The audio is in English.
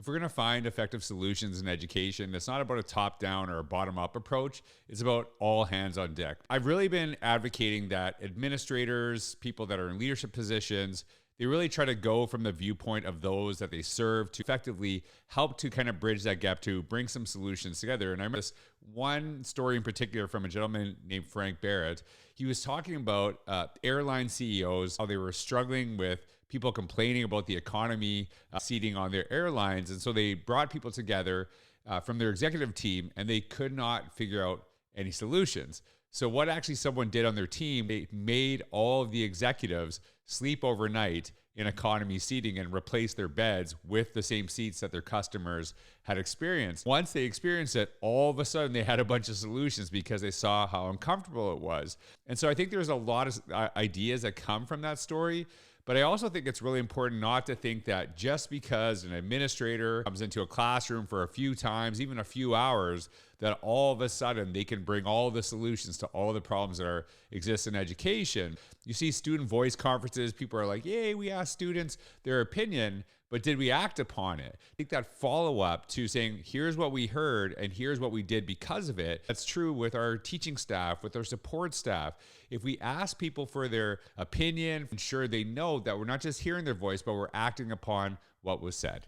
If we're going to find effective solutions in education, it's not about a top-down or a bottom-up approach. It's about all hands on deck. I've really been advocating that administrators, people that are in leadership positions, they really try to go from the viewpoint of those that they serve to effectively help to kind of bridge that gap, to bring some solutions together. And I remember this one story in particular from a gentleman named Frank Barrett. He was talking about airline CEOs, how they were struggling with people complaining about the economy seating on their airlines. And so they brought people together from their executive team, and they could not figure out any solutions. So what actually someone did on their team, they made all of the executives sleep overnight in economy seating and replace their beds with the same seats that their customers had experienced. Once they experienced it, all of a sudden they had a bunch of solutions because they saw how uncomfortable it was. And so I think there's a lot of ideas that come from that story. But I also think it's really important not to think that just because an administrator comes into a classroom for a few times, even a few hours, that all of a sudden they can bring all the solutions to all the problems that exist in education. You see student voice conferences, people are like, yay, we asked students their opinion, but did we act upon it? I think that follow-up to saying, here's what we heard and here's what we did because of it, that's true with our teaching staff, with our support staff. If we ask people for their opinion, ensure they know that we're not just hearing their voice, but we're acting upon what was said.